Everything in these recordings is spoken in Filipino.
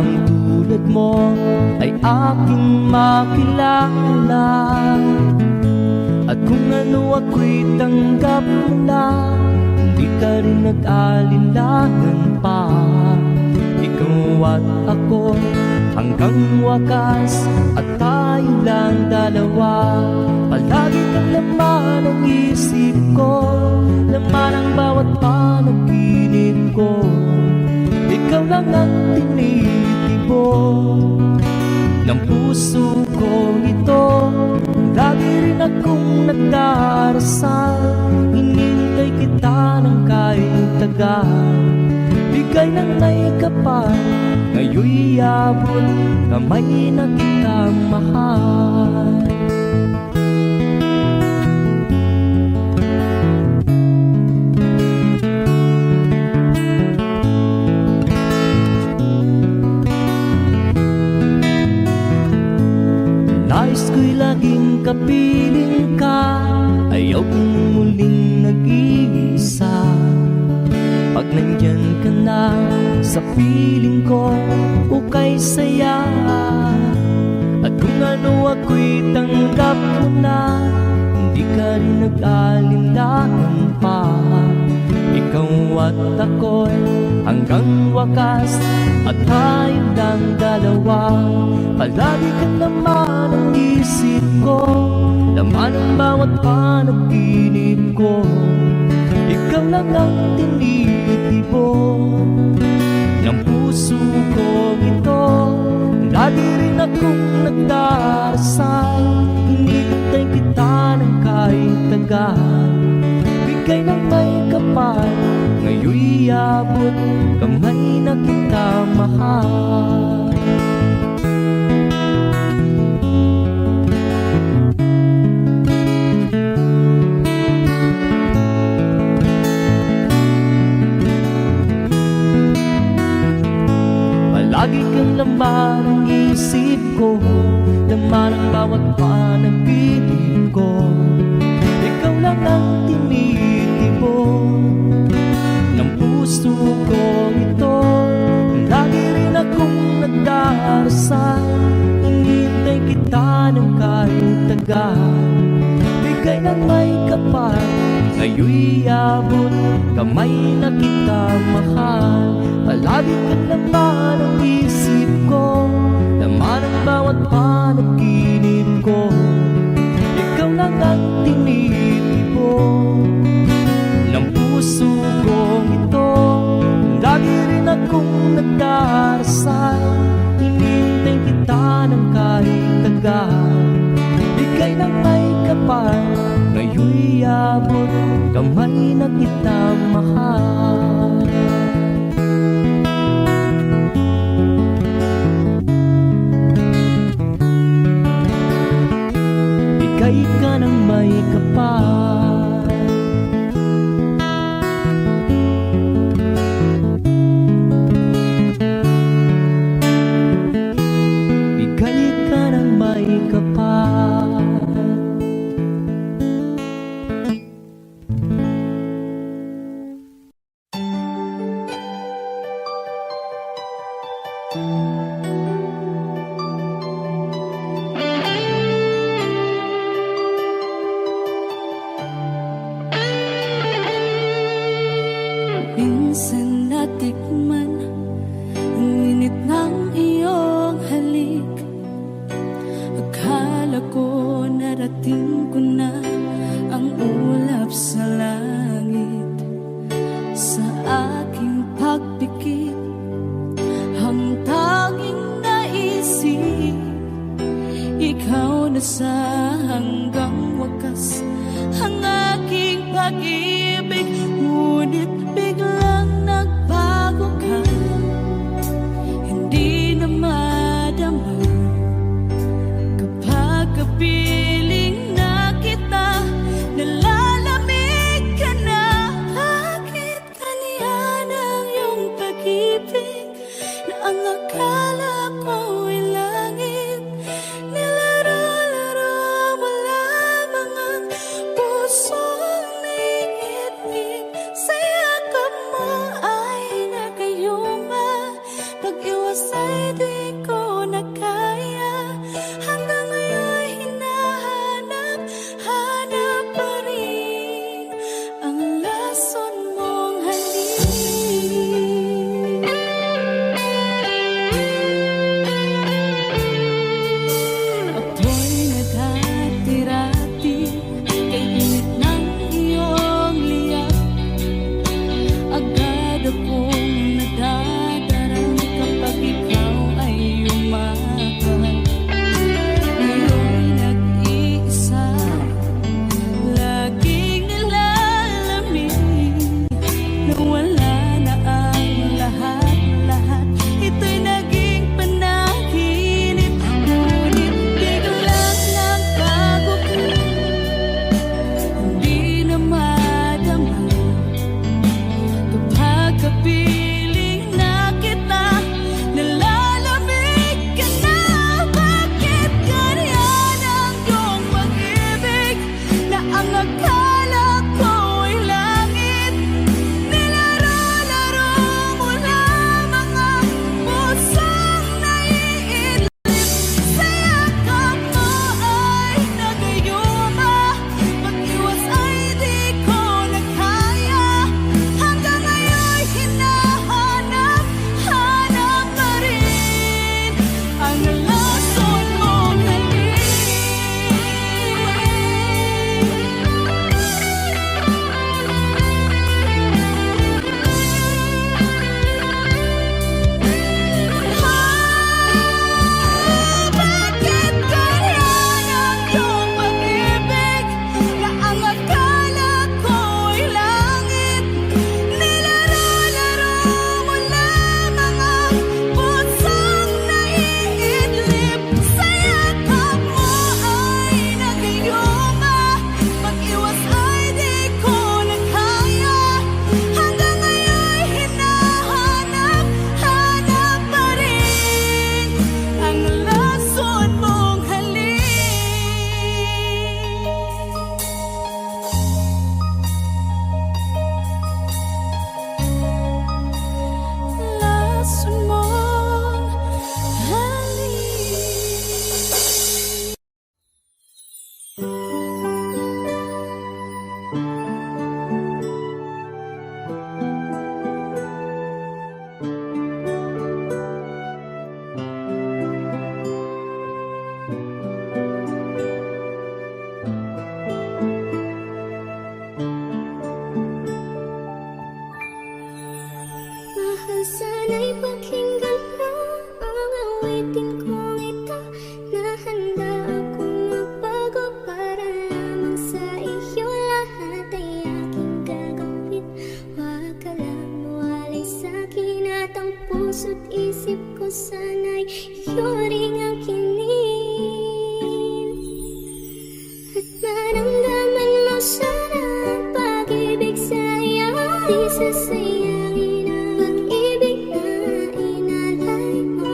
taong tulad mo ay aking makilala. At kung ano ako'y tanggap mo na, hindi ka rin nag-alinlangan pa. Ikaw at ako hanggang wakas, at tayo lang dalawa. Palagi kang laman ng isip ko, laman ang bawat panaginip ko. Ikaw lang ang tinitibok ng puso ko ito. Lagi rin akong nagdarasal, hinintay kita ng kahit tagal. Bigay ng may kapal, ngayon'y abot kamay na kita mahal. Nais ko'y laging kapiling ka, ayaw kong muling nag-iisa. Pag nandyan ka na sa piling ko, ukay saya. At kung ano ako'y tanggap mo na, hindi ka rin nag-alinlangan pa. Ikaw at ako'y hanggang wakas, at tayo lang dalawa. Palagi ka naman ang isip ko, laman ang bawat panaginip ko. Ikaw lang ang tinitibok ng puso ko ito. Lagi rin akong nagdarasal, hinintay kita ng kahit tagal. Bigay ng may kapal, ngayon'y abot kamay na kita mahal. Lagi kang laman ng isip ko, laman ang bawat panaginip ko. Ikaw lang ang tinitibok ng puso ko ito. Lagi rin akong nagdarasal, hinintay kita ng kahit tagal. Bigay ng may kapal, ngayon'y abot kamay na kita mahal. Palagi ka naman ang isip ko, laman ang bawat panaginip ko. Ikaw lang ang tinitibok ng puso ko ito. Lagi rin akong nagdarasal, hinintay kita ng kahit tagal. Bigay ng may kapal, ngayon'y abot kamay na kita mahal. Bigay ka ng may kapal, bigay ka ng may kapal. Minsan natikman ang init ng iyong halik. Akala ko narating ko na ang ulap sa langit. Sa aking pagpikit, ang tanging naisip, ikaw na sa hanggang wakas ang aking pag-ibig. Ngunit biglang nagbago ka, hindi na madama. Kapag kapiling na kita, nalalamig ka na. Bakit kaniyan ang iyong pag-ibig, na ang akala ko ay langit? Nilaro-laro mo lamang ang pusong naigit-igit. Saya ka mo ay nagayuma, pag-iwas ay di ko na kaya. Hanggang ngayon hinahanap, hanap pa rin ang lason mong halik. Ako'y naghati-rati kay init ng iyong liyak. Agad akong nadadarang kapag ikaw ay umagal. Ngayon nag-iisa, laging nilalamig. Nawala na ang lahat-lahat, ito'y naging panaginip. Ngunit biglang nagbago ka, hindi na madama. Kapag kapiling na kita, nalalamig ka na. Bakit ganyan ang iyong pag-ibig, na ang akala ko'y langit? Nilaro-laro mo lamang ang pusong naiidlip. Sa yakap mo ay nagayuma, pag-iwas ay di ko na kaya. Hanggang ngayon hinahanap, hanap pa rin ang lason mong halik. Bakit ganyan ang iyong pag-ibig, na ang akala ko'y langit? Nilaro-laro mo lamang ang pusong naiidlip. Sa yakap mo ay nagayuma, pag-iwas ay di ko na kaya. Hanggang ngayon hinahanap, hanap pa rin ang lason mong halik. Lason mong halik. Mahal, sana'y pakinggan mo ang awitin kong ito, na handa akong magbago para lamang sa iyo. Lahat ay aking gagawin, huwag ka lang mawalay sa'kin. At ang puso't isip ko sana'y iyo ring ang kinin. At maramdaman mo sana ang pag-ibig sa iyo. Di sasayangin ang pag-ibig na inalay mo.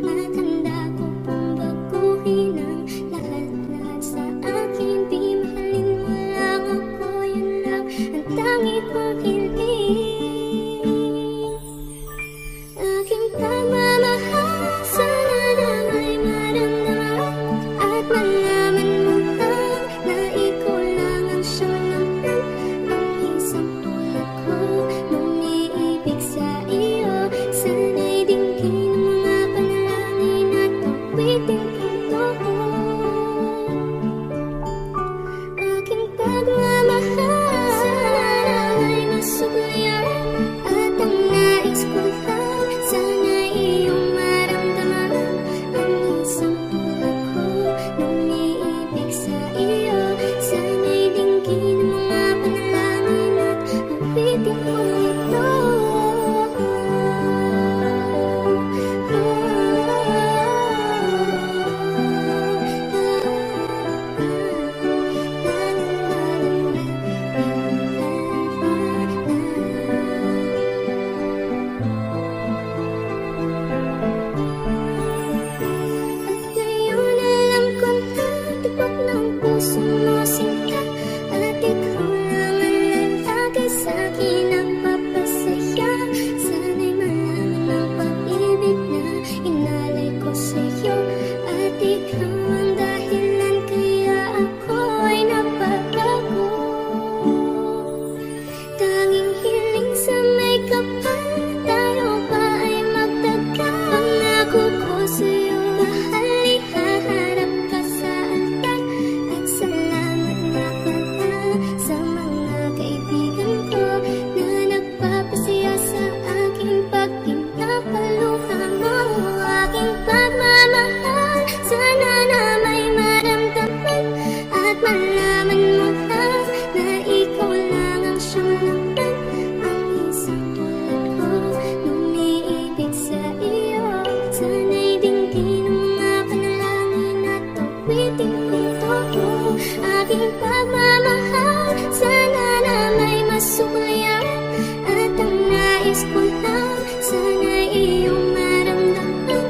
At handa ko pong baguhin ang lahat-lahat sa akin. Di mahalin mo lang ako, yun lang ang tangi kong hiling. Aking pagmamahal, sana na may maramdaman. sa'yo at ikaw ang dahilan kaya ako'y napabago. Tanging hiling sa may kapal, tayo ba ay magtagal? Pangako ko sa'yo, mahal, ihaharap ka sa altar. At salamat nga pala sa mga kaibigan ko na nagpapasaya sa aking pagpinapaluha mo. Aking pagmamahal, sana na may maramdaman at malaman mo lang na ikaw lang ang siyang laman. Ang isang tulad ko, umiibig sa iyo. Sana'y dinggin ang mga panalangin at awitin kong totoo. Aking pagmamahal, sana na may masuklayan. At ang nais ko lang, sana'y iyong maramdaman.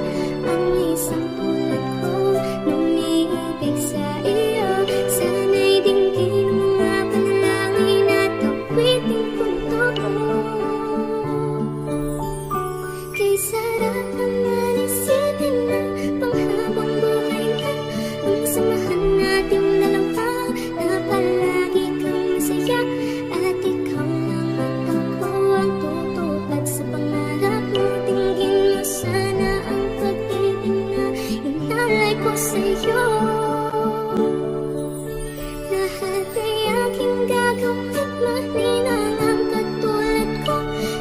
Ang isang tulad ko, umiibig sa iyo. Sana'y dinggin ang mga panalangin at awitin kong totoo. Kay sarap naman isipin na panghabang buhay na ang samahan nating dalawa, na palagi kang masaya at ikaw lang at ako ang tutupad sa pangarap mo. Tingin mo sana ang pag-ibig na inalay ko sa'yo. Lahat ay aking gagawin, maninang ang katulad ko.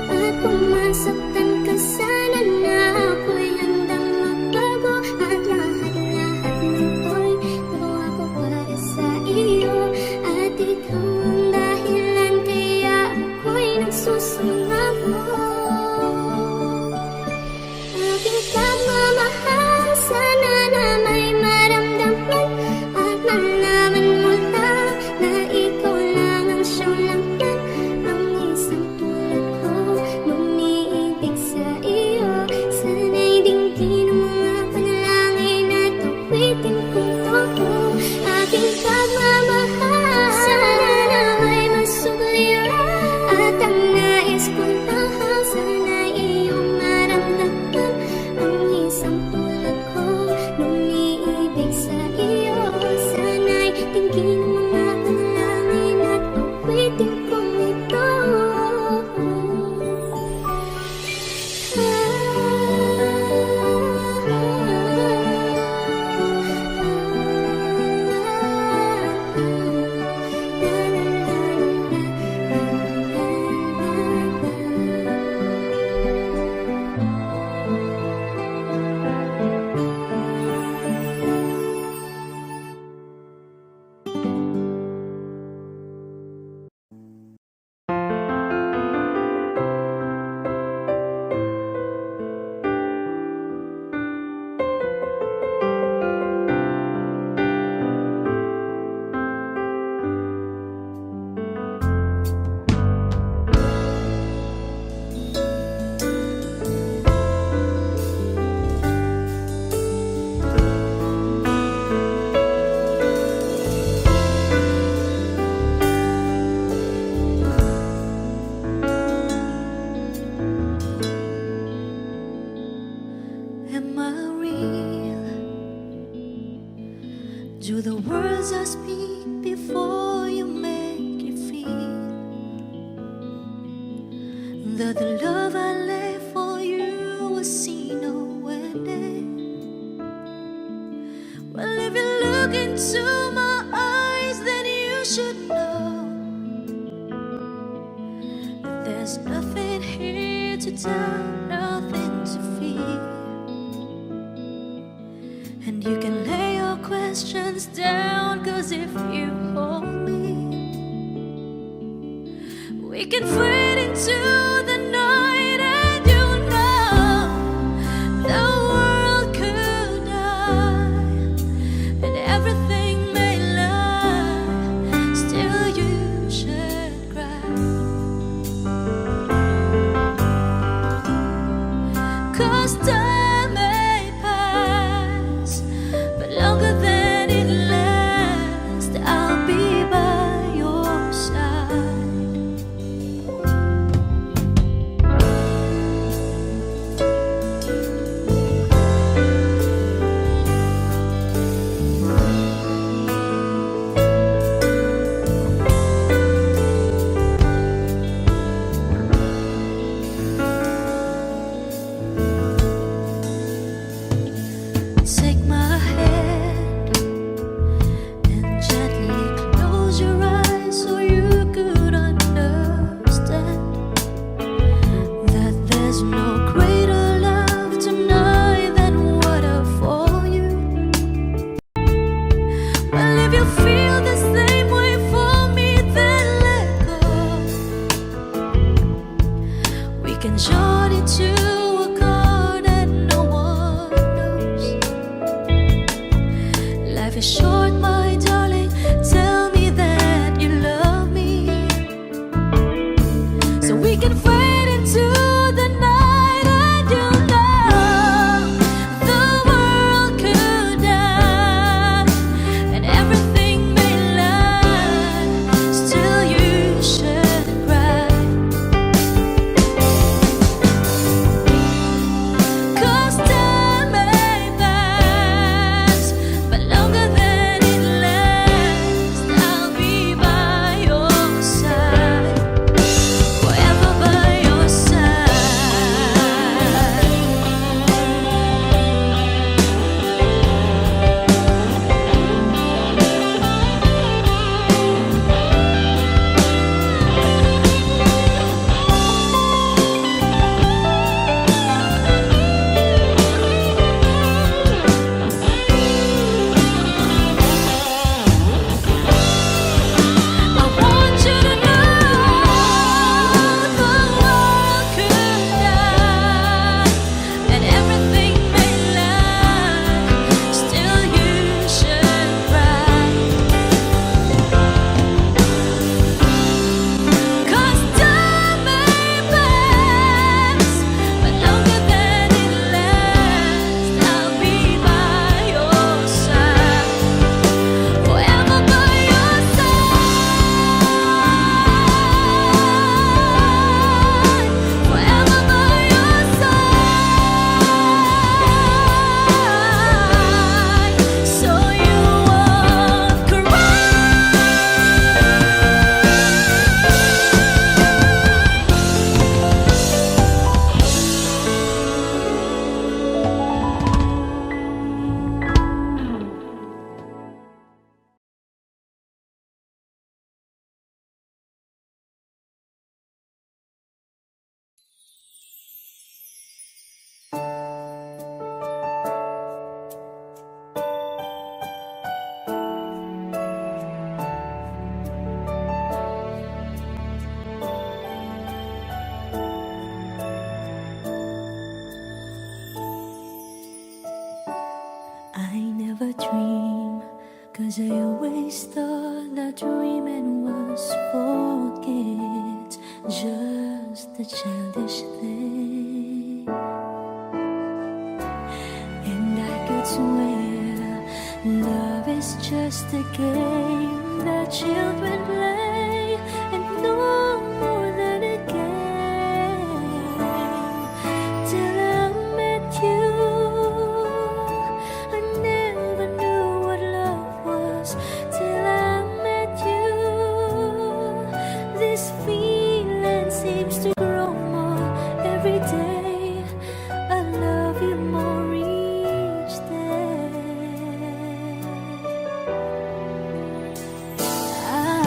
At kung masaktan ka sana na ako'y handang magbago. At lahat-lahat nito'y nagawa ko para sa iyo. At ikaw ang dahilan kaya ako'y nagsusumamo. Aking pagmamahal, sana na may maramdaman at malaman mo lang na ikaw lang ang siyang laman. Ang isang tulad ko, umiibig sa iyo. Sana'y dinggin ang mga panalangin at awitin kong totoo. Aking pagmamahal, sana na may masuklayan. At ang nais ko lang, sana'y iyong maramdaman. Ang isang tulad ko, umiibig sa iyo. Sana'y dinggin ang mga panalangin at awitin kong ito. Am I real? Do the words I speak before you make you feel that the love I left for you was seen nowhere there? Well, if you look into my eyes, then you should know that there's nothing here to tell, nothing to fear. And you can lay your questions down, 'cause if you hold me, we can fade into the night. And you know the world could die and everything may lie, still you should cry. 'Cause time may pass, but longer than it lasts, I'll be by your side. is short, my darling. Tell me that you love me, so we can fade into the night, and you know the world could die and everything may lie, still you should cry. 'Cause time may pass, but longer than it lasts, I'll be by your side, forever by your side. I want you to know the world could die and everything may lie, still you should cry. 'Cause time may pass, but longer than it lasts, I'll be by your side, forever by your side, forever by your side, so you won't cry. I never dream, 'cause I always thought that dreaming was for kids, just a childish thing. And I could swear love is just a game that children play, and no more than a game. Till I met you, I never knew what love was. Till I met you, this feeling seems to grow more every day. I love you more each day. I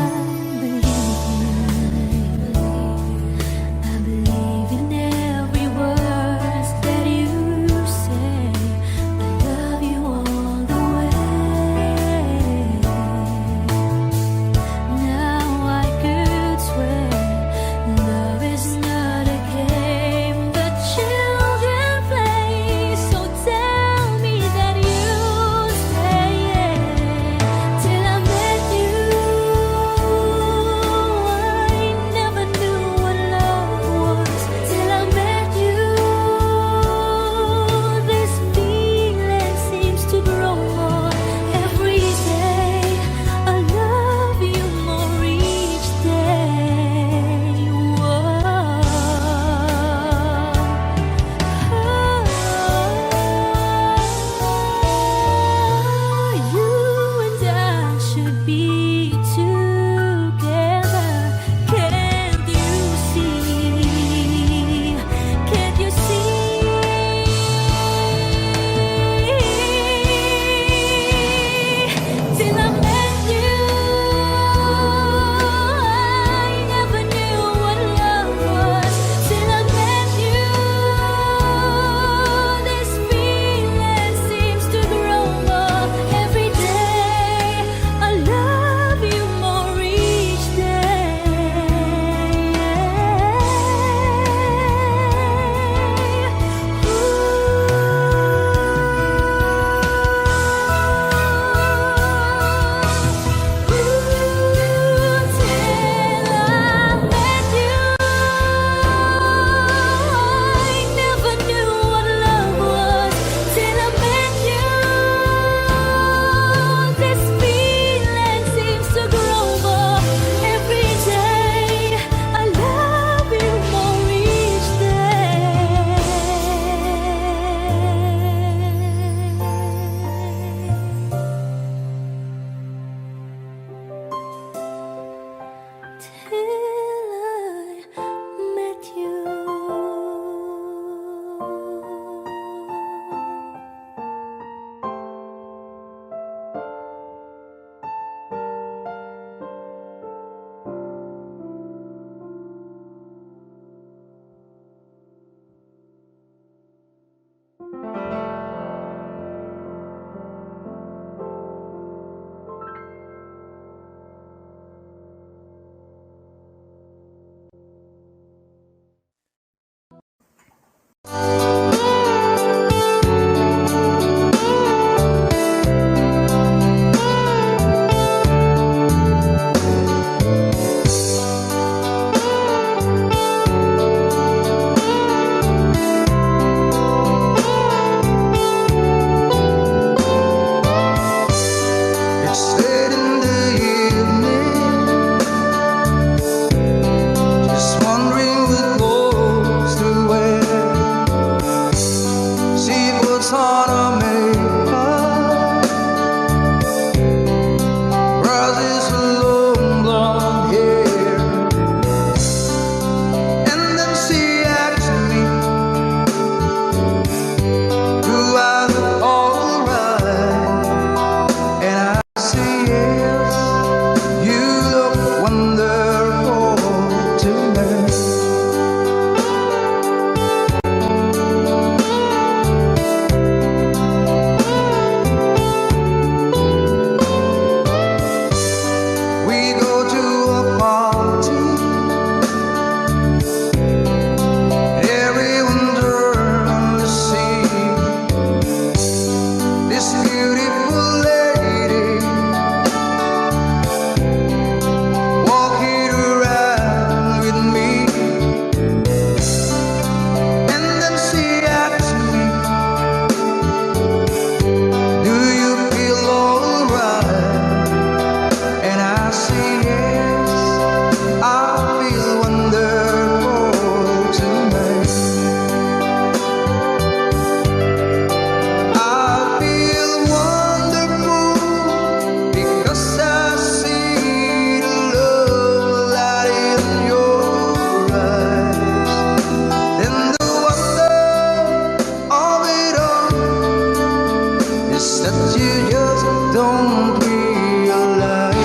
don't realize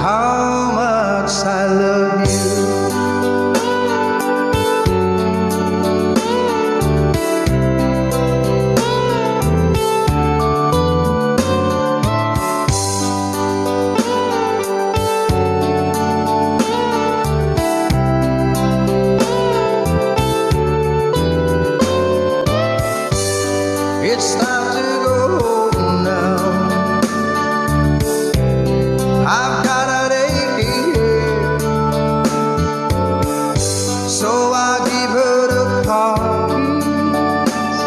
how much I love you. It's time to go home now. I've got an aching head, so I give her the car keys,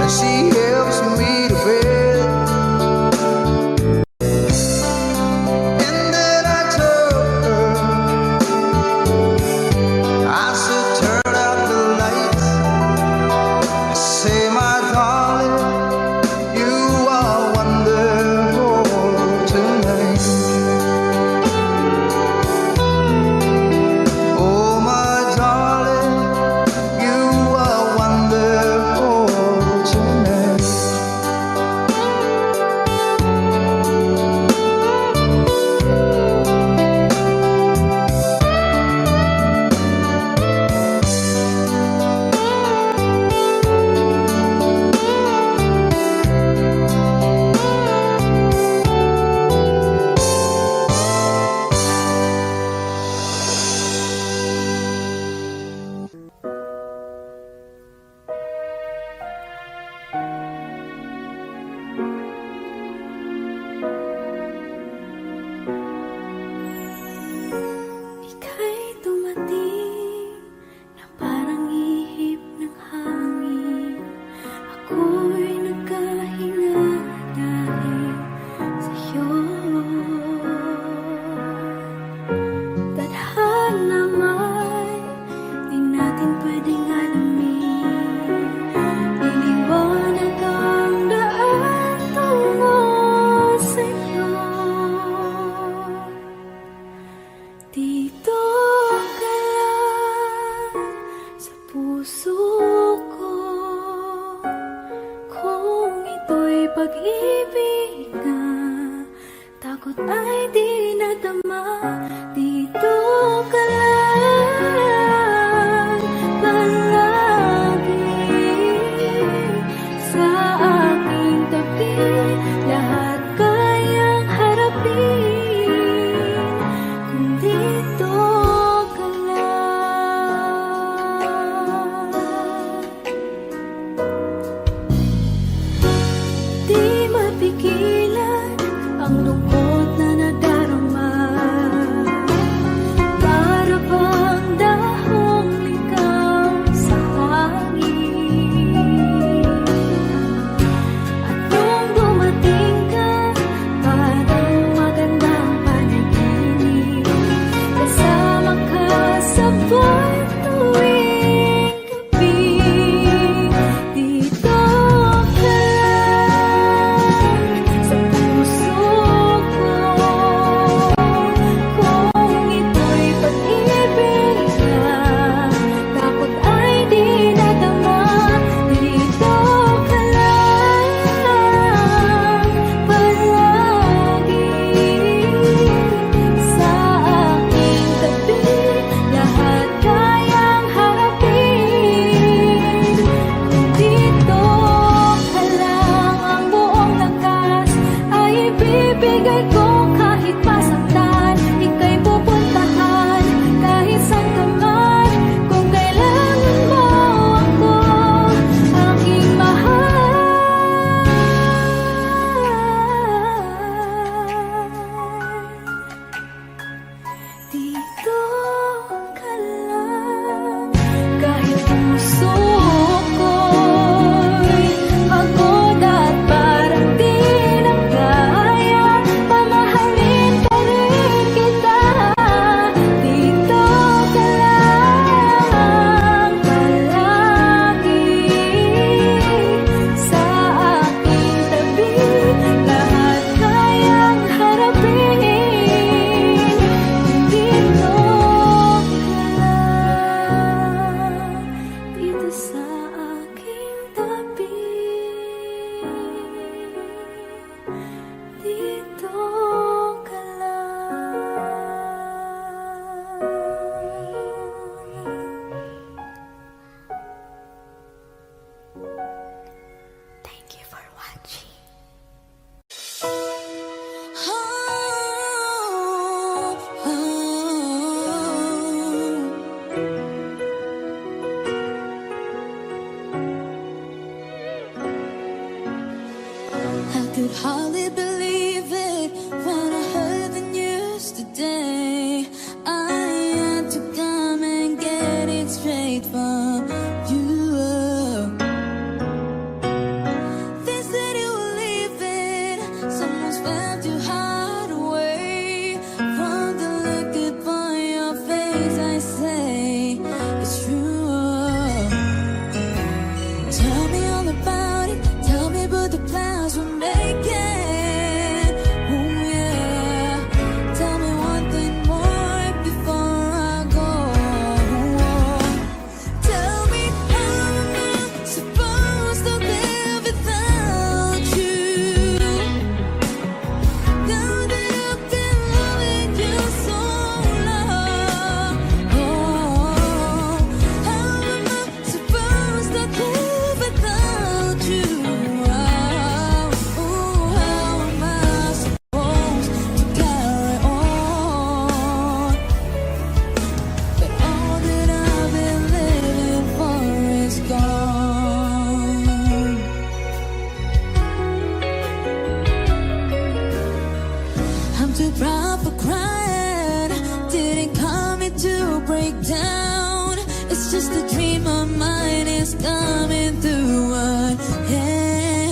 and she helps me to bed. And then I told her, I said, turn out the lights. Say, my darling, you are wonderful tonight. Oh, my darling, you are wonderful tonight. Ika'y dumating na parang ihip ng hangin. Ako'y nagkahinga dahil sa'yo. Tadhana may di natin pwedeng alamin. Iniwanag ang daan tungo sa'yo. Dito ka lang sa puso ko. Kung ito'y pag-ibig na takot ay di nadama. Dito ka lang palagi sa aking tabi. Lahat kayang harapin kung dito ka lang. Di mapigilan ang lungkot na nadarama. Para bang I could hardly believe it when I heard the news today. I had to come and get it straight from you. They said you were leaving, someone swept your heart away. From the look upon your face, I say it's true. Tell me all about it, tell me about the plans we're making. Oh yeah, tell me one thing more before I go. Tell me how am I supposed to live without you? Now that I've been loving you so long, how am I supposed to live without you? How am I supposed to carry on? But all that I've been living for is gone. I'm too proud for crying. Didn't come here to break down. It's just a dream of mine is coming through an end.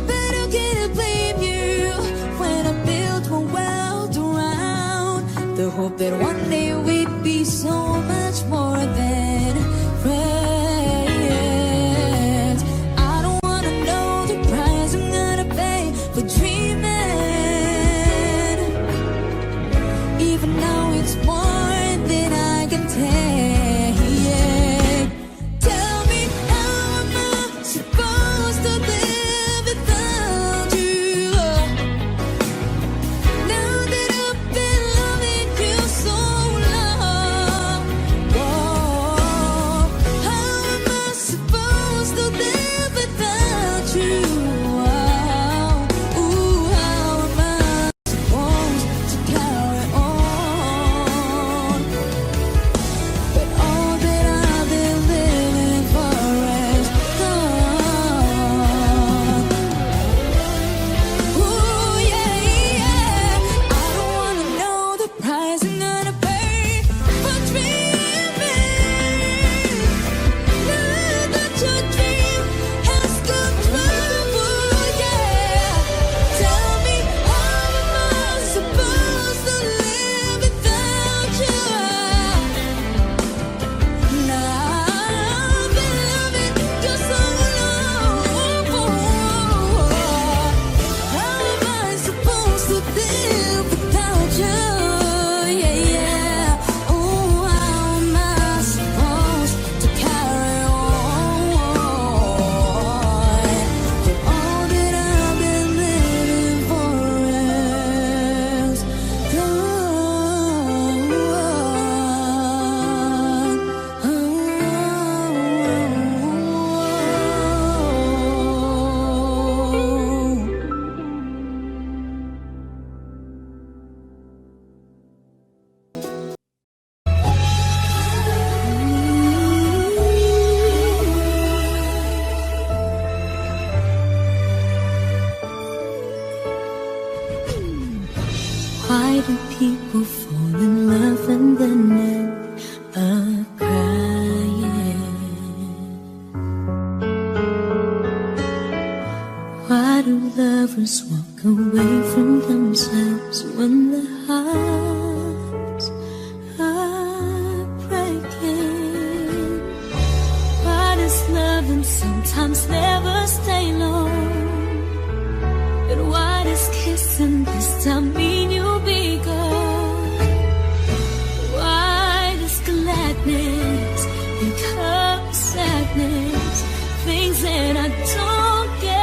But how can I blame you when I built one world around the hope that one day we'd be so much more than friends? I don't wanna know the price I'm gonna pay for dreaming, even though it's more than I can take. Tell me how am I supposed to live without you? Now that I've been loving you so long, how am I supposed to live without you? How am I supposed to carry on? But all that I've been living for is gone. Ooh, yeah, yeah. I don't wanna know the price I'm gonna pay for dreaming. Now that your dream has come true, yeah. Tell me how am I supposed to live without you? Now I've been loving you so long. How am I supposed to live without you? Yeah, yeah. Oh, how am I supposed to carry on? But all that I've been living for is Why do people fall in love and then end up crying? Why do lovers walk away from themselves when their hearts are breaking? Why does loving sometimes never stay long? But why does kissing this time mean you'll be gone? Why does gladness become sadness? Things that I don't get.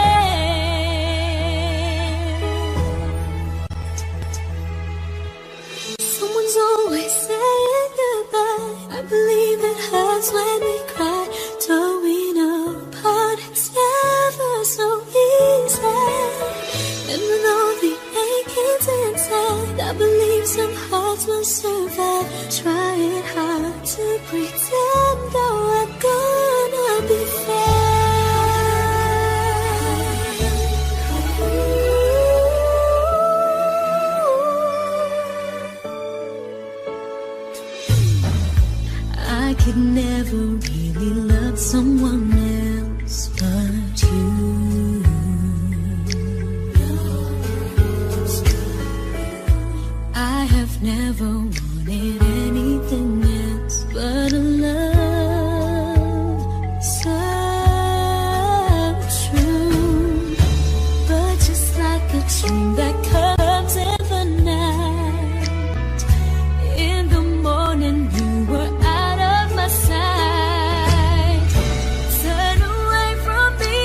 Someone's always saying goodbye. I believe it hurts when we cry. Towing apart, it's never so easy. And with all the achings inside, I believe some hearts will survive. Trying hard to pretend that we're gonna be fair. never wanted anything else but a love so true. But just like a dream that comes in the night, in the morning you were out of my sight. Turn away from me,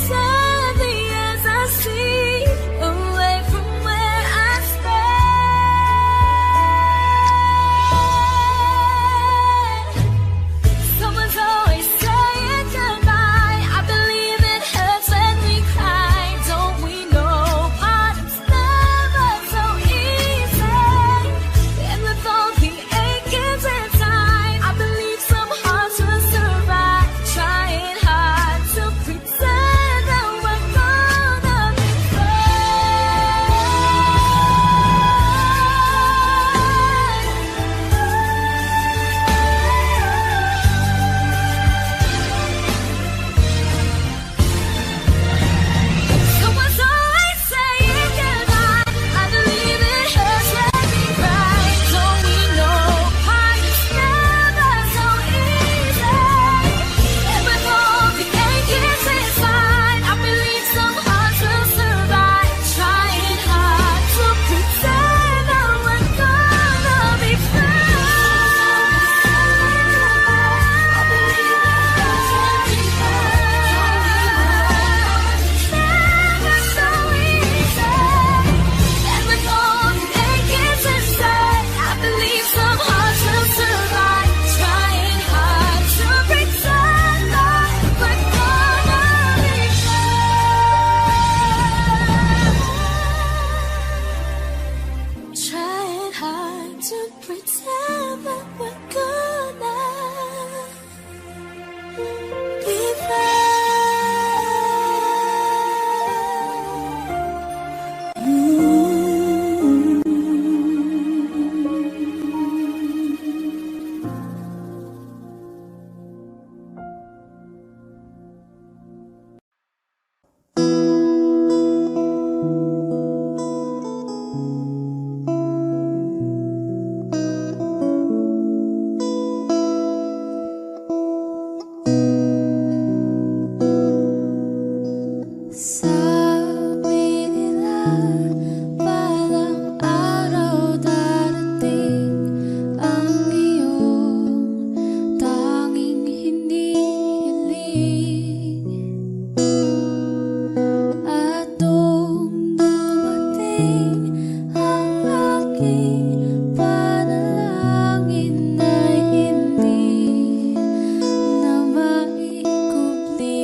sadly as I see, away from where I stand. Someone's always saying goodbye. I believe it hurts when we cry. Don't we know parting's never so easy? And with all the achings inside, I believe some hearts will survive. Trying hard to pretend that we're gonna be Someone's always saying goodbye. I believe it hurts when we cry. Don't we know parting's never so easy? And with all the achings inside, I believe some hearts will survive. Trying hard to pretend that we're gonna be I believe it hurts when we never so easy. And with all the achings inside, I believe some hearts will survive. Trying hard to pretend that we're gonna be Trying hard to pretend that we're gonna be Sabi nila parang araw darating ang iyong tanging hinihiling. At nung dumating ang aking panalangin ay hindi na maikubli.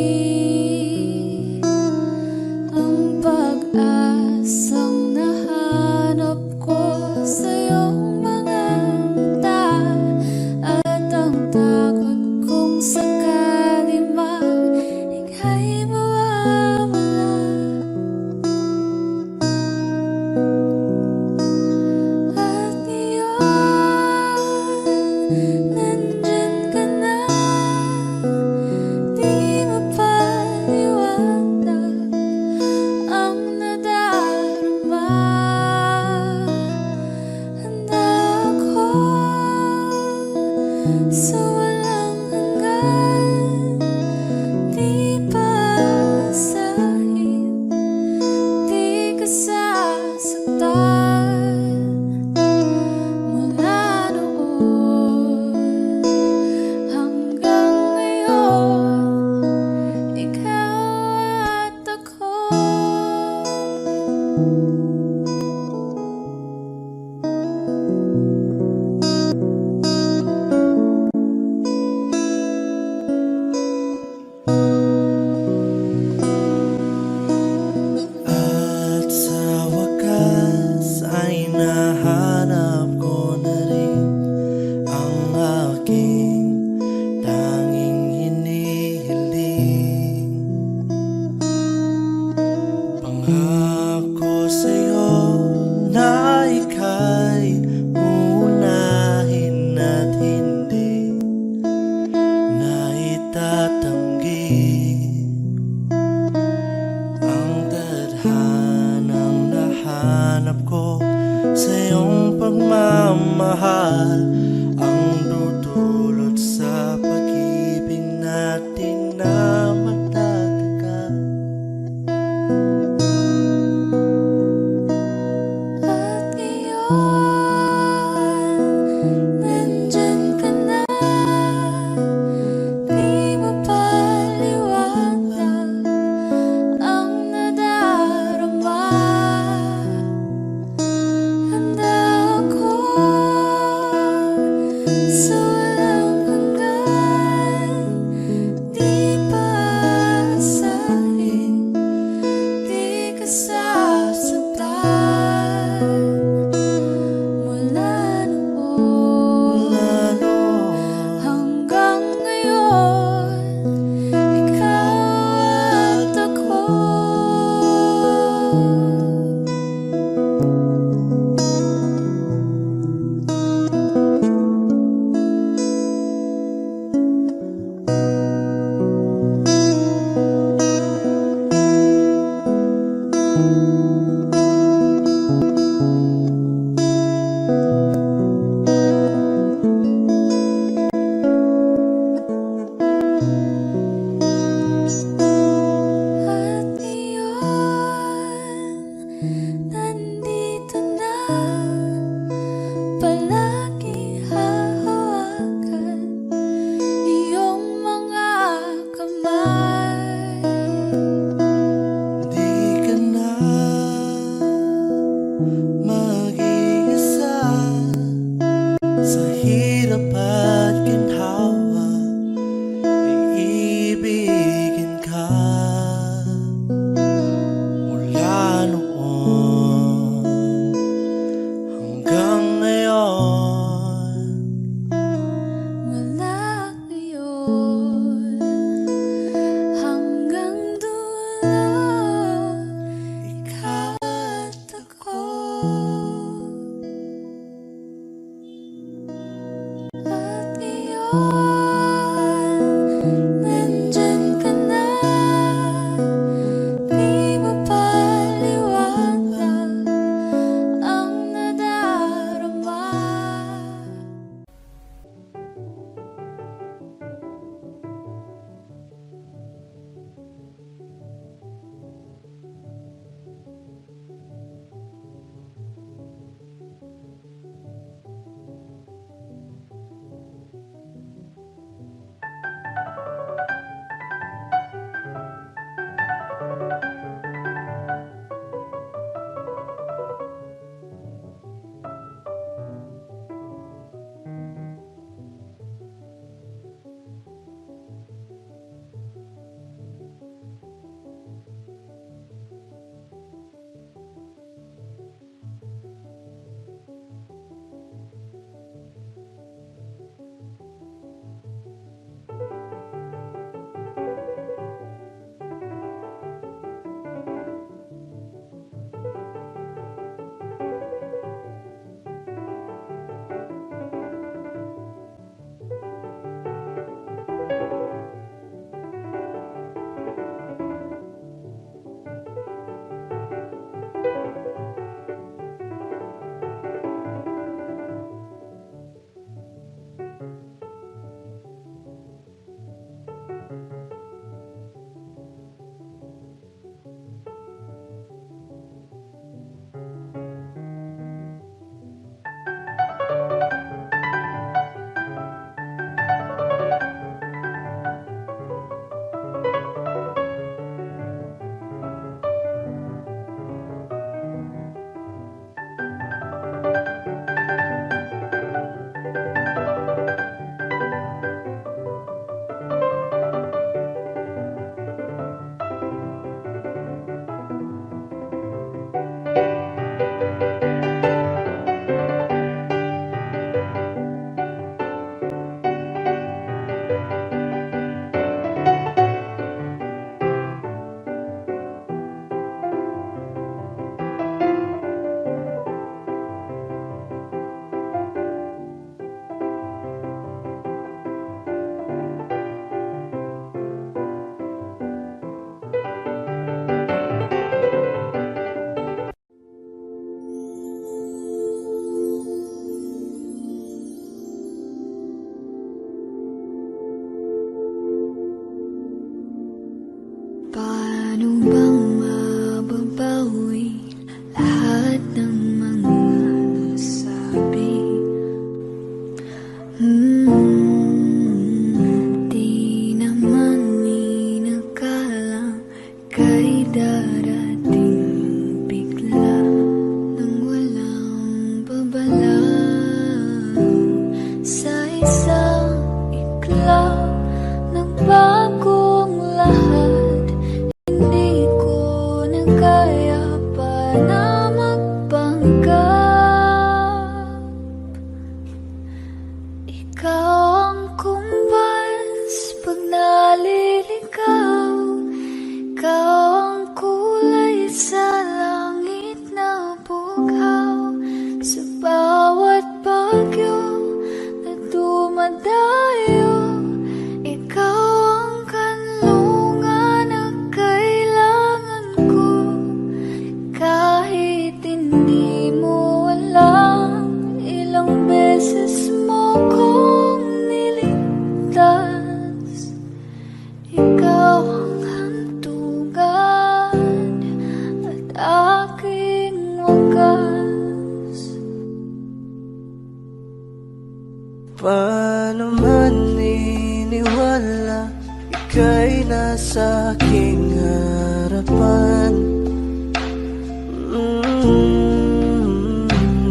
aking harapan.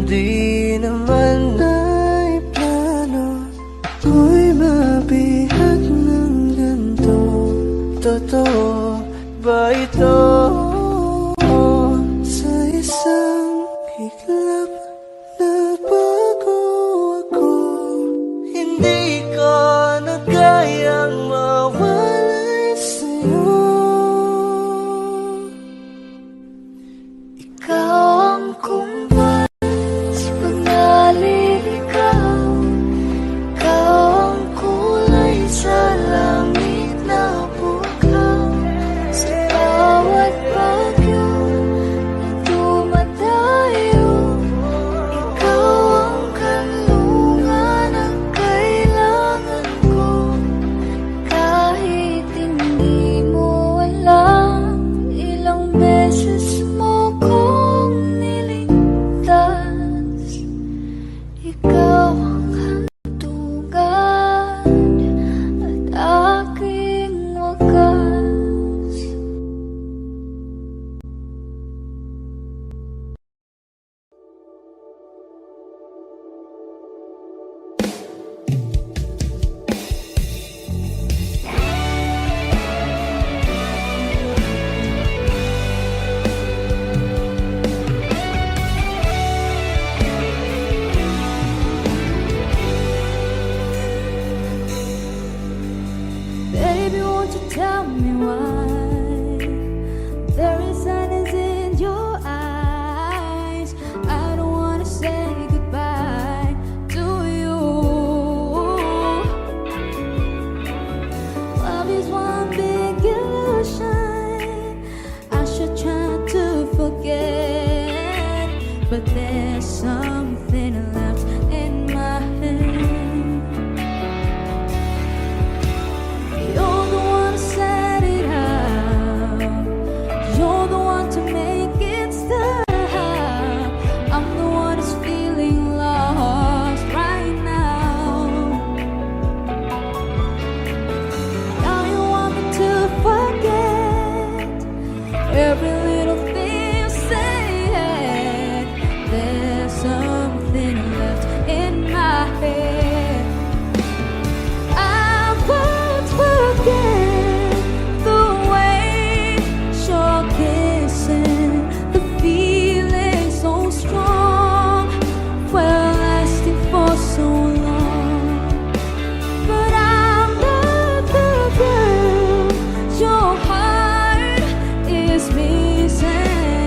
Di naman ay plano ko'y mabihag ng ganito. Totoo ba ito? Sa isang iglap na bago ako, hindi ko na kayang mawalay sa'yo. Ikaw ang kumpas pag naliligaw, ikaw ang kulay sa langit na bukaw. Sa bawat bagyo na dumadayo, ikaw ang kanlungan ang kailangan ko. Kahit hindi mo alam, ilang beses mo kong niligtas. Ikaw ang hantungan at aking wakas. Baby, won't you tell me why there is sadness in your eyes? I don't wanna say goodbye to you. Love is one big illusion. I should try to forget, but there's something left in my head. You're the one to set it up. You're the one to make it stop. I'm the one who's feeling lost right now. Now you want me to forget every little thing you said. There's something left in my head. I won't forget the way you're kissing, the feeling so strong, well lasting for so long. But I'm not the girl your heart is missing.